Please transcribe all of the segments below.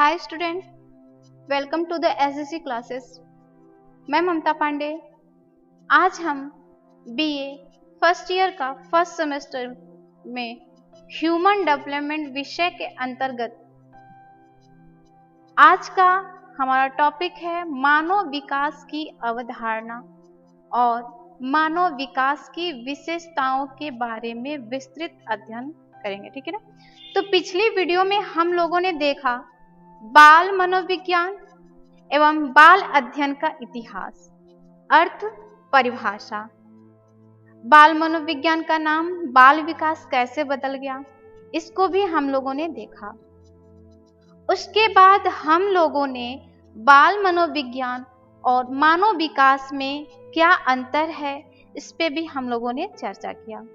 Hi student, welcome to the SSC classes. मैं ममता पांडे। आज हम बीए फर्स्ट ईयर का फर्स्ट सेमेस्टर में ह्यूमन डेवलपमेंट विषय के अंतर्गत आज का हमारा टॉपिक है मानव विकास की अवधारणा और मानव विकास की विशेषताओं के बारे में विस्तृत अध्ययन करेंगे। ठीक है ना। तो पिछली वीडियो में हम लोगों ने देखा बाल मनोविज्ञान एवं बाल अध्ययन का इतिहास, अर्थ, परिभाषा, बाल मनोविज्ञान का नाम बाल विकास कैसे बदल गया, इसको भी हम लोगों ने देखा। उसके बाद हम लोगों ने बाल मनोविज्ञान और मानव विकास में क्या अंतर है, इस पे भी हम लोगों ने चर्चा किया।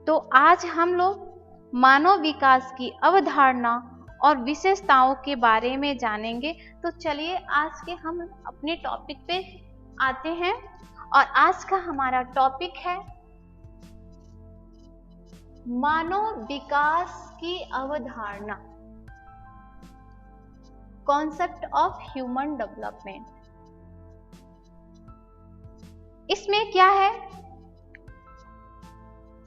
तो आज हम लोग मानव विकास की अवधारणा और विशेषताओं के बारे में जानेंगे। तो चलिए आज के हम अपने टॉपिक पे आते हैं और आज का हमारा टॉपिक है मानव विकास की अवधारणा, कॉन्सेप्ट ऑफ ह्यूमन डेवलपमेंट। इसमें क्या है,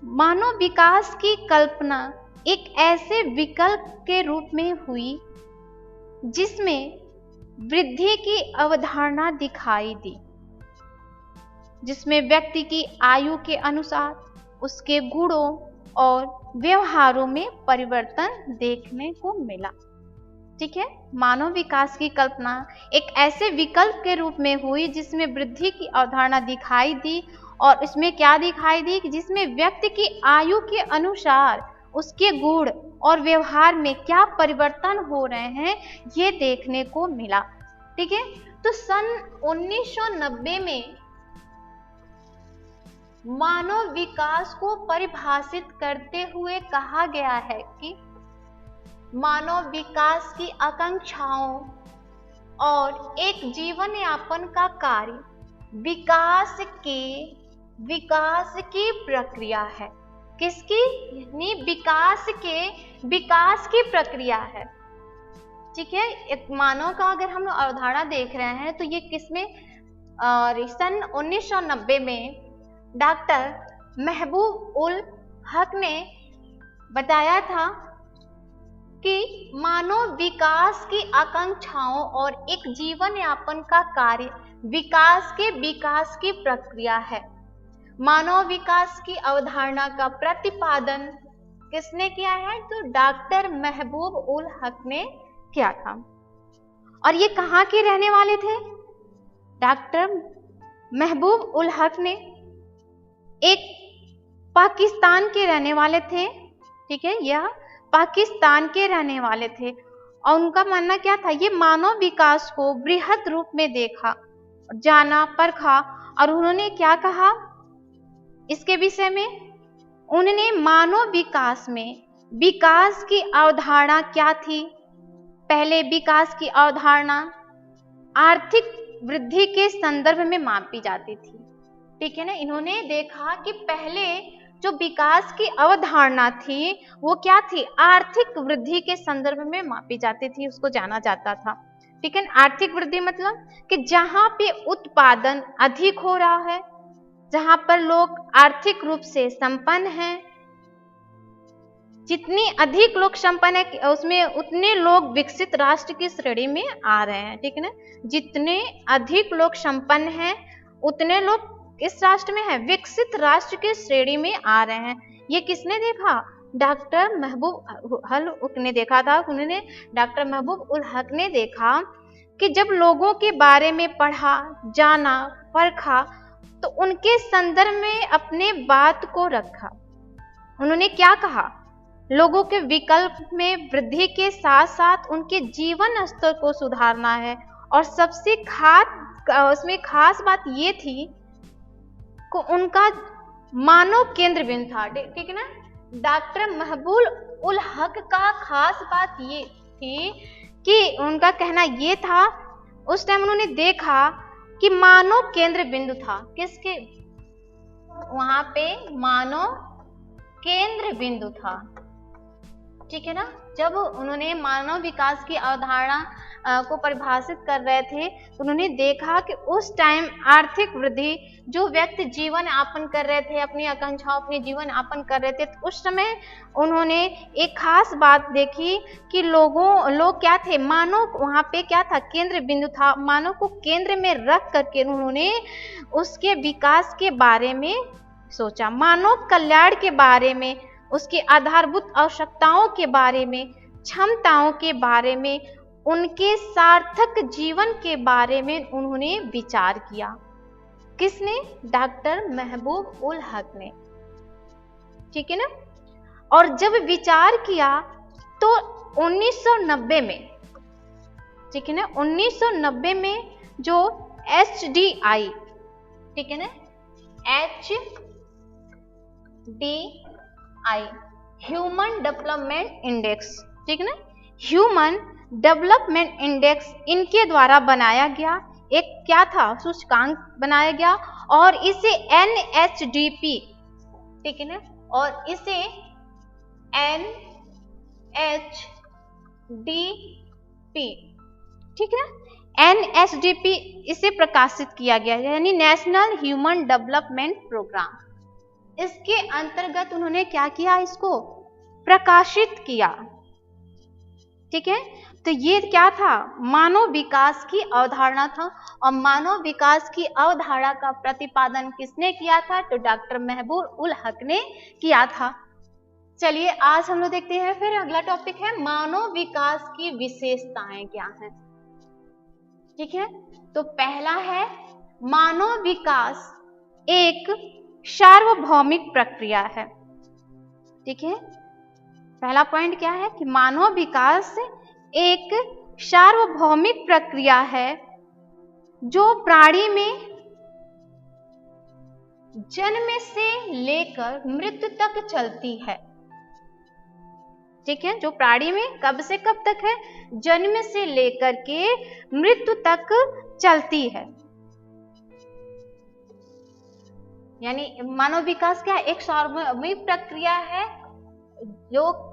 मानव विकास की कल्पना एक ऐसे विकल्प के रूप में हुई जिसमें वृद्धि की अवधारणा दिखाई दी, जिसमें व्यक्ति की आयु के अनुसार उसके गुणों और व्यवहारों में परिवर्तन देखने को मिला। ठीक है। मानव विकास की कल्पना एक ऐसे विकल्प के रूप में हुई जिसमें वृद्धि की अवधारणा दिखाई दी और इसमें क्या दिखाई दी कि जिसमें व्यक्ति की आयु के अनुसार उसके गुण और व्यवहार में क्या परिवर्तन हो रहे हैं, ये देखने को मिला। ठीक है। तो सन 1990 में मानव विकास को परिभाषित करते हुए कहा गया है कि मानव विकास की आकांक्षाओं और एक जीवन यापन का कार्य विकास की प्रक्रिया है। किसकी? यानी विकास की प्रक्रिया है। ठीक है। एक मानव का अगर हम अवधारणा देख रहे हैं तो ये किसमें, सन 1990 में डॉक्टर महबूब उल हक ने बताया था कि मानव विकास की आकांक्षाओं और एक जीवन यापन का कार्य विकास की प्रक्रिया है। मानव विकास की अवधारणा का प्रतिपादन किसने किया है? तो डॉक्टर महबूब उल हक ने किया था। और ये कहाँ के रहने वाले थे? डॉक्टर महबूब उल हक ने एक पाकिस्तान के रहने वाले थे। ठीक है। यह पाकिस्तान के रहने वाले थे और उनका मानना क्या था, ये मानव विकास को बृहद रूप में देखा, जाना, परखा और उन्होंने क्या कहा इसके विषय में? उन्होंने मानव विकास में विकास की अवधारणा क्या थी? पहले विकास की अवधारणा आर्थिक वृद्धि के संदर्भ में मापी जाती थी। ठीक है ना। इन्होंने देखा कि पहले जो विकास की अवधारणा थी वो क्या थी? आर्थिक वृद्धि के संदर्भ में मापी जाती थी, उसको जाना जाता था। ठीक है। आर्थिक वृद्धि मतलब कि जहां पे उत्पादन अधिक हो रहा है, जहां पर लोग आर्थिक रूप से संपन्न हैं, जितनी अधिक लोग संपन्न है उसमें उतने लोग विकसित राष्ट्र की श्रेणी में आ रहे हैं। ठीक है ना। जितने अधिक लोग संपन्न हैं उतने लोग किस राष्ट्र में है? विकसित राष्ट्र की श्रेणी में आ रहे हैं। ये किसने देखा? डॉक्टर महबूब उल हक ने देखा था। उन्होंने डॉक्टर महबूब उल हक ने देखा कि जब लोगों के बारे में पढ़ा, जाना, परखा तो उनके संदर्भ में अपने बात को रखा। उन्होंने क्या कहा? लोगों के विकल्प में वृद्धि के साथ साथ उनके जीवन स्तर को सुधारना है और सबसे उसमें खास बात ये थी कि उनका मानव केंद्र बिंदु था। ठीक है ना। डॉक्टर महबूब उल हक का खास बात ये थी कि उनका कहना ये था, उस टाइम उन्होंने देखा कि मानव केंद्र बिंदु था। किसके? वहां पे मानव केंद्र बिंदु था। ठीक है ना। जब उन्होंने मानव विकास की अवधारणा को परिभाषित कर रहे थे तो उन्होंने देखा कि उस टाइम आर्थिक वृद्धि, जो व्यक्ति जीवन यापन कर रहे थे, अपनी आकांक्षाओं अपने जीवन यापन कर रहे थे, तो उस समय उन्होंने एक खास बात देखी कि लोग क्या थे, मानव वहाँ पे क्या था, केंद्र बिंदु था। मानव को केंद्र में रख करके उन्होंने उसके विकास के बारे में सोचा, मानव कल्याण के बारे में, उसकी आधारभूत आवश्यकताओं के बारे में, क्षमताओं के बारे में, उनके सार्थक जीवन के बारे में उन्होंने विचार किया। किसने? डॉक्टर महबूब उल हक ने। ठीक है ना। और जब विचार किया तो 1990 में, ठीक है ना, 1990 में जो HDI, ठीक है ना, HDI ह्यूमन डेवलपमेंट इंडेक्स, ठीक है ना, ह्यूमन डेवलपमेंट इंडेक्स इनके द्वारा बनाया गया एक क्या था, सूचकांक बनाया गया और इसे NHDP, ठीक है ना, और इसे NHDP, ठीक है ना, NHDP इसे प्रकाशित किया गया, यानी नेशनल ह्यूमन डेवलपमेंट प्रोग्राम। इसके अंतर्गत उन्होंने क्या किया, इसको प्रकाशित किया। ठीक है। तो ये क्या था, मानव विकास की अवधारणा था और मानव विकास की अवधारणा का प्रतिपादन किसने किया था, तो डॉक्टर महबूब उल हक ने किया था। चलिए आज हम लोग देखते हैं फिर अगला टॉपिक है मानव विकास की विशेषताएं क्या हैं। ठीक है। तो पहला है मानव विकास एक सार्वभौमिक प्रक्रिया है। ठीक है। पहला पॉइंट क्या है कि मानव विकास एक सार्वभौमिक प्रक्रिया है जो प्राणी में जन्म से लेकर मृत्यु तक चलती है। ठीक है। जो प्राणी में कब से कब तक है, जन्म से लेकर के मृत्यु तक चलती है। यानी मानव विकास क्या है, एक सार्वभौमिक प्रक्रिया है जो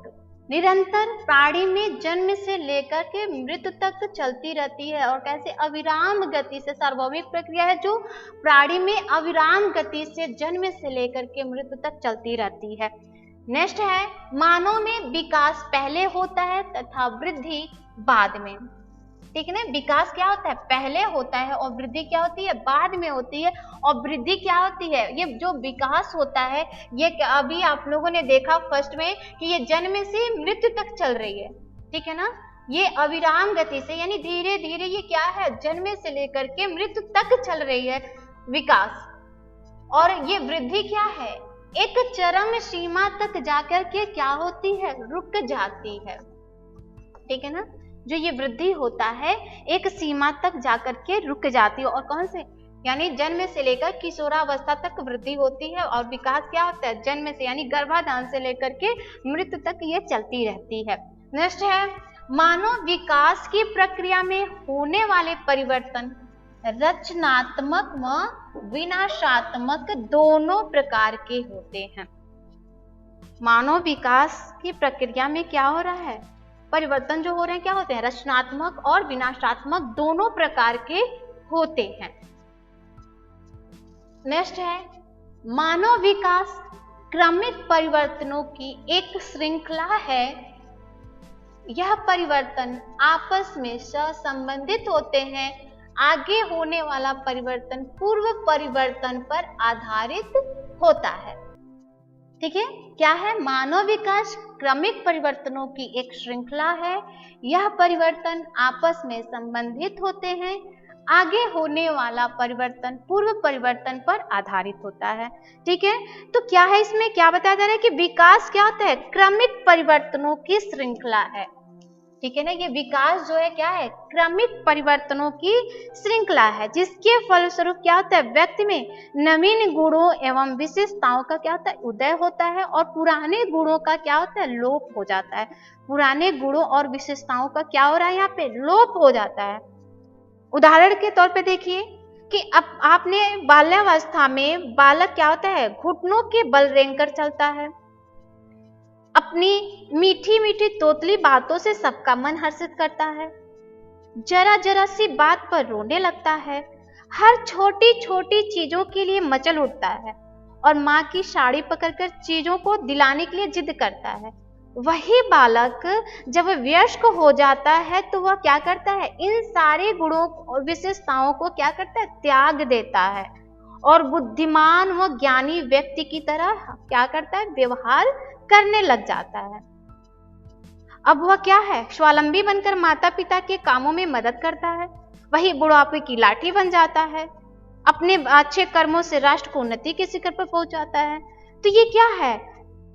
निरंतर प्राणी में जन्म से लेकर के मृत्यु तक चलती रहती है और कैसे अविराम गति से, सार्वभौमिक प्रक्रिया है जो प्राणी में अविराम गति से जन्म से लेकर के मृत्यु तक चलती रहती है। नेक्स्ट है मानव में विकास पहले होता है तथा वृद्धि बाद में। ठीक है ना। विकास क्या होता है, पहले होता है और वृद्धि क्या होती है, बाद में होती है। और वृद्धि क्या होती है, ये जो विकास होता है ये अभी आप लोगों ने देखा फर्स्ट में कि ये जन्म से मृत्यु तक चल रही है। ठीक है ना। ये अविराम गति से, यानी धीरे धीरे ये क्या है, जन्म से लेकर के मृत्यु तक चल रही है विकास। और ये वृद्धि क्या है, एक चरम सीमा तक जाकर के क्या होती है, रुक जाती है। ठीक है ना। जो ये वृद्धि होता है एक सीमा तक जाकर के रुक जाती है। और कौन से, यानी जन्म से लेकर किशोरावस्था तक वृद्धि होती है और विकास क्या होता है, जन्म से यानी गर्भाधान से लेकर के मृत्यु तक ये चलती रहती है। नेक्स्ट है मानव विकास की प्रक्रिया में होने वाले परिवर्तन रचनात्मक व विनाशात्मक दोनों प्रकार के होते हैं। मानव विकास की प्रक्रिया में क्या हो रहा है, परिवर्तन जो हो रहे हैं क्या होते हैं, रचनात्मक और विनाशात्मक दोनों प्रकार के होते हैं। नेक्स्ट है मानव विकास क्रमिक परिवर्तनों की एक श्रृंखला है। यह परिवर्तन आपस में सहसंबंधित होते हैं। आगे होने वाला परिवर्तन पूर्व परिवर्तन पर आधारित होता है। ठीक है। क्या है, मानव विकास क्रमिक परिवर्तनों की एक श्रृंखला है। यह परिवर्तन आपस में संबंधित होते हैं। आगे होने वाला परिवर्तन पूर्व परिवर्तन पर आधारित होता है। ठीक है। तो क्या है, इसमें क्या बताया जा रहा है कि विकास क्या होता है, क्रमिक परिवर्तनों की श्रृंखला है। ठीक है ना। ये विकास जो है क्या है, क्रमिक परिवर्तनों की श्रृंखला है जिसके फलस्वरूप क्या होता है, व्यक्ति में नवीन गुणों एवं विशेषताओं का क्या होता है, उदय होता है और पुराने गुणों का क्या होता है, लोप हो जाता है। पुराने गुणों और विशेषताओं का क्या हो रहा है, यहाँ पे लोप हो जाता है। उदाहरण के तौर पे देखिए कि अब आपने बाल्यावस्था में बालक क्या होता है, घुटनों के बल रेंग कर चलता है। अपनी मीठी मीठी तोतली बातों से सबका मन हर्षित करता है, जरा जरा सी बात पर रोने लगता है, हर छोटी छोटी चीजों के लिए मचल उठता है और माँ की साड़ी पकड़कर चीजों को दिलाने के लिए जिद करता है। वही बालक जब वयस्क हो जाता है तो वह क्या करता है, इन सारे गुणों और विशेषताओं को क्या करता है, त्याग देता है और बुद्धिमान व ज्ञानी व्यक्ति की तरह क्या करता है, व्यवहार करने लग जाता है। अब वह क्या है, स्वावलंबी बनकर माता पिता के कामों में मदद करता है। वही बुढ़ापे की लाठी बन जाता है, अपने अच्छे कर्मों से राष्ट्र को उन्नति के शिखर पर पहुंचाता है। तो ये क्या है,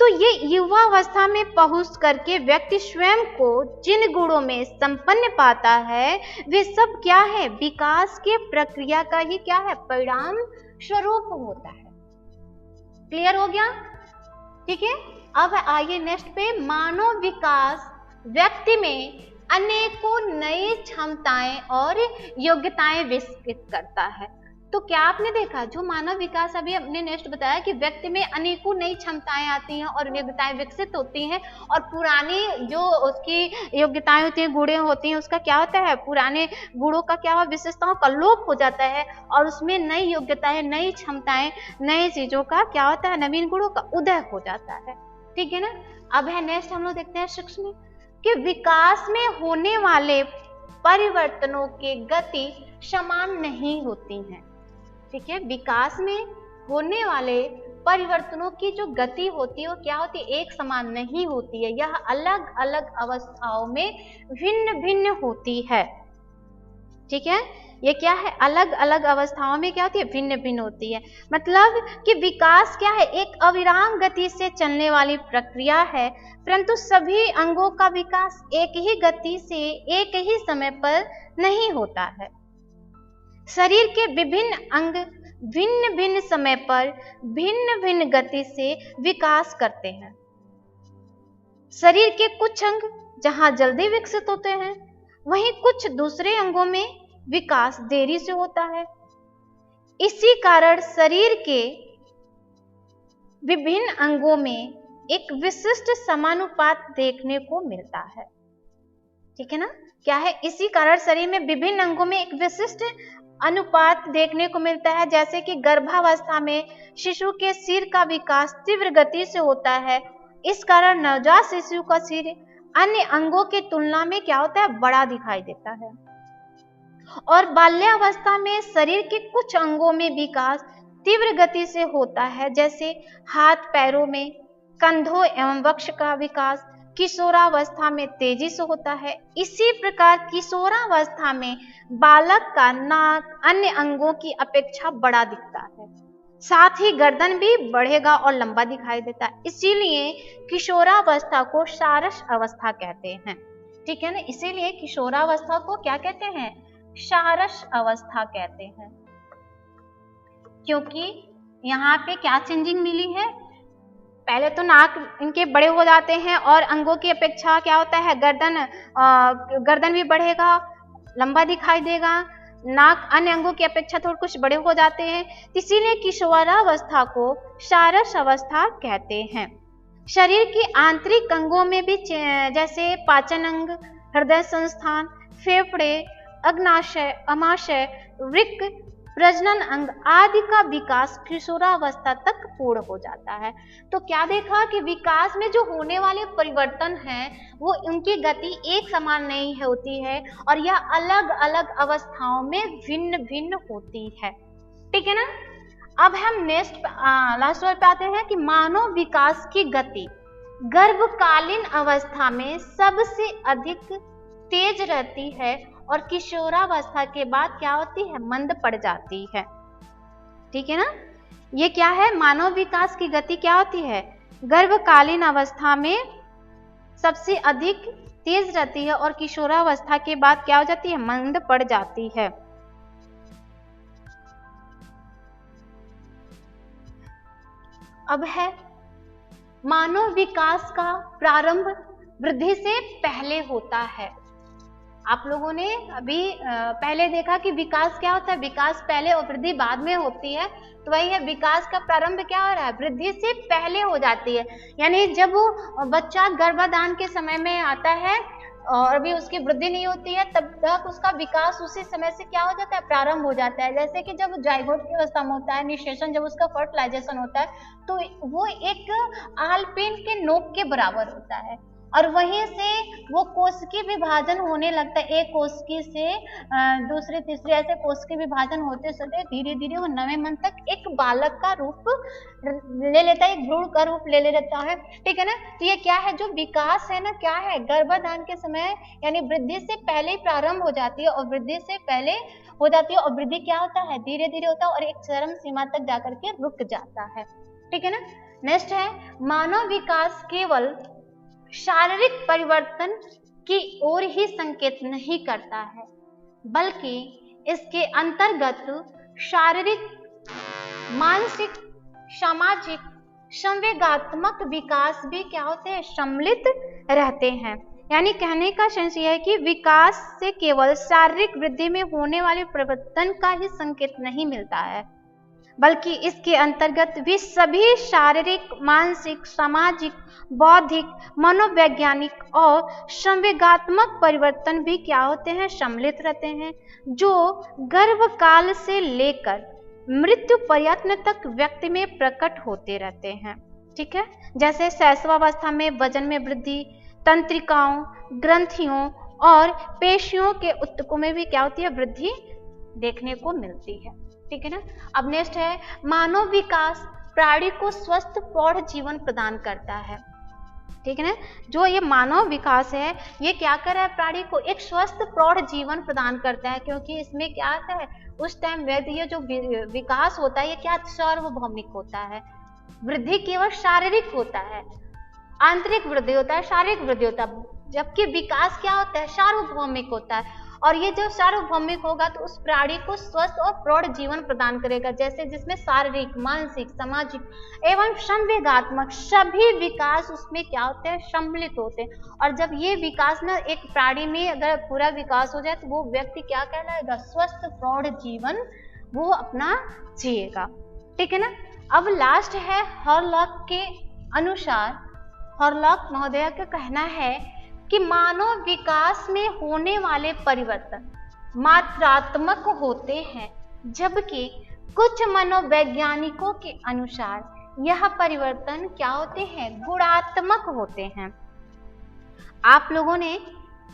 तो ये युवा अवस्था में पहुंच करके व्यक्ति स्वयं को जिन गुणों में संपन्न पाता है वे सब क्या है, विकास के प्रक्रिया का ही क्या है, परिणाम स्वरूप होता है। क्लियर हो गया? ठीक है। अब आइए नेक्स्ट पे, मानव विकास व्यक्ति में अनेकों नई क्षमताएं और योग्यताएं विकसित करता है। तो क्या आपने देखा, जो मानव विकास अभी हमने नेक्स्ट बताया कि व्यक्ति में अनेकों नई क्षमताएं आती हैं और योग्यताएं विकसित होती हैं और पुरानी जो उसकी योग्यताएं होती हैं, गुणें होती हैं, उसका क्या होता है, पुराने गुणों का क्या हुआ, विशेषताओं का लोप हो जाता है और उसमें नई योग्यताएं, नई क्षमताएं, नई चीजों का क्या होता है, नवीन गुणों का उदय हो जाता है। ठीक है ना। अब है नेक्स्ट हम लोग देखते हैं सूक्ष्म कि विकास में होने वाले परिवर्तनों की गति समान नहीं होती है। ठीक है, विकास में होने वाले परिवर्तनों की जो गति होती है वो क्या होती है, एक समान नहीं होती है, यह अलग अलग अवस्थाओं में भिन्न भिन्न होती है। ठीक है, ये क्या है, अलग अलग अवस्थाओं में क्या होती है, भिन्न भिन्न होती है। मतलब कि विकास क्या है, एक अविराम गति से चलने वाली प्रक्रिया है, परंतु सभी अंगों का विकास एक ही गति से एक ही समय पर नहीं होता है। शरीर के विभिन्न अंग भिन्न भिन्न समय पर भिन्न भिन्न गति से विकास करते हैं। शरीर के कुछ अंग जहां जल्दी विकसित होते हैं, वहीं कुछ दूसरे अंगों में विकास देरी से होता है। इसी कारण शरीर के विभिन्न अंगों में एक विशिष्ट समानुपात देखने को मिलता है। ठीक है ना, क्या है, इसी कारण शरीर में विभिन्न अंगों में एक विशिष्ट अनुपात देखने को मिलता है। जैसे कि गर्भावस्था में शिशु के सिर का विकास तीव्र गति से होता है, इस कारण नवजात शिशु का सिर अन्य अंगों की तुलना में क्या होता है, बड़ा दिखाई देता है। और बाल्यावस्था में शरीर के कुछ अंगों में विकास तीव्र गति से होता है, जैसे हाथ पैरों में, कंधों एवं वक्ष का विकास किशोरावस्था में तेजी से होता है। इसी प्रकार किशोरावस्था में बालक का नाक अन्य अंगों की अपेक्षा बड़ा दिखता है, साथ ही गर्दन भी बढ़ेगा और लंबा दिखाई देता है। इसीलिए किशोरावस्था को सारस अवस्था कहते हैं। ठीक है ना, इसीलिए किशोरावस्था को क्या कहते हैं, सारस अवस्था कहते हैं, क्योंकि यहाँ पे क्या चेंजिंग मिली है, पहले तो नाक इनके बड़े हो जाते हैं और अंगों की अपेक्षा क्या होता है, गर्दन भी बढ़ेगा, लंबा दिखाई देगा, नाक अन्य अंगों की अपेक्षा थोड़ा कुछ बड़े हो जाते हैं, इसीलिए किशोरावस्था को सारस अवस्था कहते हैं। शरीर के आंतरिक अंगों में भी जैसे पाचन अंग, हृदय संस्थान, फेफड़े, अग्नाशय, अमाशय, वृक्क, प्रजनन अंग आदि का विकास किशोरावस्था तक पूर्ण हो जाता है। तो क्या देखा कि विकास में जो होने वाले परिवर्तन हैं वो उनकी गति एक समान नहीं होती है और यह अलग अलग अवस्थाओं में भिन्न भिन्न होती है। ठीक है ना। अब हम नेक्स्ट लास्ट वर्ड पे आते हैं कि मानव विकास की गति गर्भकालीन अवस्था में सबसे अधिक तेज रहती है और किशोरावस्था के बाद क्या होती है, मंद पड़ जाती है। ठीक है ना, ये क्या है, मानव विकास की गति क्या होती है, गर्भकालीन अवस्था में सबसे अधिक तेज रहती है और किशोरावस्था के बाद क्या हो जाती है, मंद पड़ जाती है। अब है मानव विकास का प्रारंभ वृद्धि से पहले होता है। आप लोगों ने अभी पहले देखा कि विकास क्या होता है, विकास पहले और वृद्धि बाद में होती है। तो वही है, विकास का प्रारंभ क्या हो रहा है, वृद्धि से पहले हो जाती है। यानी जब वो बच्चा गर्भाधान के समय में आता है और अभी उसकी वृद्धि नहीं होती है, तब तक उसका विकास उसी समय से क्या हो जाता है, प्रारंभ हो जाता है। जैसे कि जब जाइगोट की अवस्था में होता है, निषेचन जब उसका फर्टिलाइजेशन होता है, तो वो एक आलपेन के नोक के बराबर होता है और वहीं से वो कोशिकीय विभाजन होने लगता है। एक कोशिकी से दूसरी तीसरी ऐसे कोशिकीय विभाजन होते होते धीरे धीरे वो 9वें मंथ तक एक बालक का रूप ले लेता है, एक भ्रूण का रूप ले लेता है। ठीक है ना। तो ये क्या है, जो विकास है ना, क्या है, गर्भाधान के समय यानी वृद्धि से पहले ही प्रारंभ हो जाती है और वृद्धि से पहले हो जाती है और वृद्धि क्या होता है, धीरे धीरे होता है और एक चरम सीमा तक जाकर के रुक जाता है। ठीक है ना। नेक्स्ट है, मानव विकास केवल शारीरिक परिवर्तन की ओर ही संकेत नहीं करता है, बल्कि इसके अंतर्गत शारीरिक, मानसिक, सामाजिक, संवेगात्मक विकास भी क्या होते हैं, सम्मिलित रहते हैं। यानी कहने का सेंस यह है कि विकास से केवल शारीरिक वृद्धि में होने वाले परिवर्तन का ही संकेत नहीं मिलता है, बल्कि इसके अंतर्गत भी सभी शारीरिक, मानसिक, सामाजिक, बौद्धिक, मनोवैज्ञानिक और संवेगात्मक परिवर्तन भी क्या होते हैं, सम्मिलित रहते हैं, जो गर्भकाल से लेकर मृत्यु पर्यंत तक व्यक्ति में प्रकट होते रहते हैं। ठीक है। जैसे शैशवावस्था में वजन में वृद्धि, तंत्रिकाओं, ग्रंथियों और पेशियों के ऊतकों में भी क्या होती है, वृद्धि देखने को मिलती है। ठीक है ना। अब नेक्स्ट है, मानव विकास प्राणी को स्वस्थ प्रौढ़ जीवन प्रदान करता है। ठीक है ना। जो ये मानव विकास है, ये क्या कर रहा है, प्राणी को एक स्वस्थ प्रौढ़ जीवन प्रदान करता है, क्योंकि इसमें क्या आता है, उस टाइम व्यक्ति ये जो विकास होता है ये क्या सार्वभौमिक होता है। वृद्धि केवल शारीरिक होता है, आंतरिक वृद्धि होता है, शारीरिक वृद्धि होता है, जबकि विकास क्या होता है, सार्वभौमिक होता है। और ये जो सार्वभौमिक होगा तो उस प्राणी को स्वस्थ और प्रौढ़ जीवन प्रदान करेगा, जैसे जिसमें शारीरिक, मानसिक, सामाजिक एवं संवेगात्मक सभी विकास उसमें क्या होते हैं, सम्मिलित होते हैं। और जब ये विकास ना एक प्राणी में अगर पूरा विकास हो जाए तो वो व्यक्ति क्या कहलाएगा, स्वस्थ प्रौढ़ जीवन वो अपना जिएगा। ठीक है ना। अब लास्ट है, हॉरलॉक के अनुसार, हॉरलॉक महोदय का कहना है कि मानव विकास में होने वाले परिवर्तन मात्रात्मक होते हैं, जबकि कुछ मनोवैज्ञानिकों के अनुसार यह परिवर्तन क्या होते हैं, गुणात्मक होते हैं। आप लोगों ने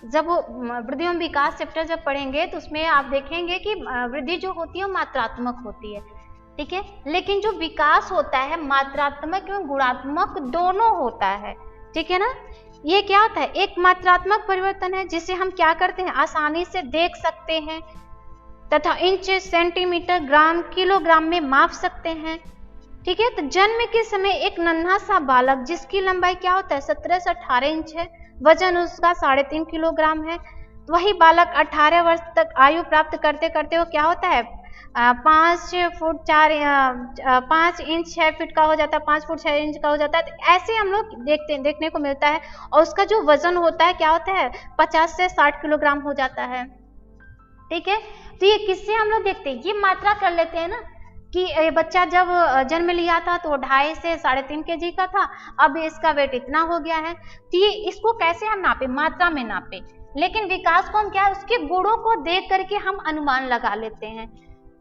जब वृद्धि एवं विकास चैप्टर जब पढ़ेंगे तो उसमें आप देखेंगे कि वृद्धि जो होती है वो मात्रात्मक होती है। ठीक है। लेकिन जो विकास होता है मात्रात्मक एवं गुणात्मक दोनों होता है। ठीक है ना। ये क्या होता है, एक मात्रात्मक परिवर्तन है जिसे हम क्या करते हैं, आसानी से देख सकते हैं तथा इंच, सेंटीमीटर, ग्राम, किलोग्राम में माप सकते हैं। ठीक है। तो जन्म के समय एक नन्हा सा बालक जिसकी लंबाई क्या होता है, 17 से 18 इंच है, वजन उसका 3.5 किलोग्राम है, वही बालक 18 वर्ष तक आयु प्राप्त करते करते वो क्या होता है, 5 इंच 6 फीट का हो जाता है, 5 फुट 6 इंच का हो जाता है। तो ऐसे हम लोग देखने को मिलता है। और उसका जो वजन होता है क्या होता है, 50 से 60 किलोग्राम हो जाता है। ठीक है। तो ये किससे हम लोग देखते हैं, ये मात्रा कर लेते हैं ना कि बच्चा जब जन्म लिया था तो 2.5 से 3.5 kg का था, अब इसका वेट इतना हो गया है। तो ये इसको कैसे हम नापे, मात्रा में नापे। लेकिन विकास को हम क्या है, उसके गुणों को देख करके हम अनुमान लगा लेते हैं।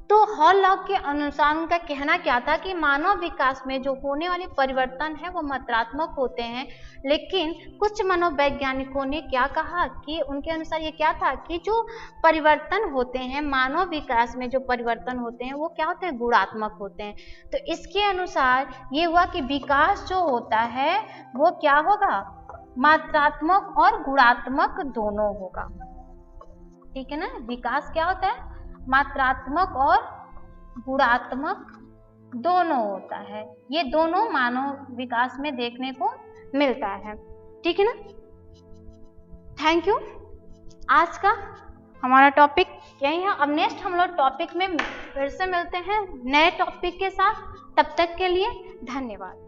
तो हॉरलॉक के अनुसार उनका कहना क्या था कि मानव विकास में जो होने वाले परिवर्तन है वो मात्रात्मक होते हैं, लेकिन कुछ मनोवैज्ञानिकों ने क्या कहा कि उनके अनुसार ये क्या था कि जो परिवर्तन होते हैं मानव विकास में, जो परिवर्तन होते हैं वो क्या होते हैं, गुणात्मक होते हैं। तो इसके अनुसार ये हुआ कि विकास जो होता है वो क्या होगा, मात्रात्मक और गुणात्मक दोनों होगा। ठीक है ना। विकास क्या होता है, मात्रात्मक और गुणात्मक दोनों होता है। ये दोनों मानव विकास में देखने को मिलता है। ठीक है ना। Thank you. आज का हमारा टॉपिक यही है। अब नेक्स्ट हम लोग टॉपिक में फिर से मिलते हैं नए टॉपिक के साथ। तब तक के लिए धन्यवाद।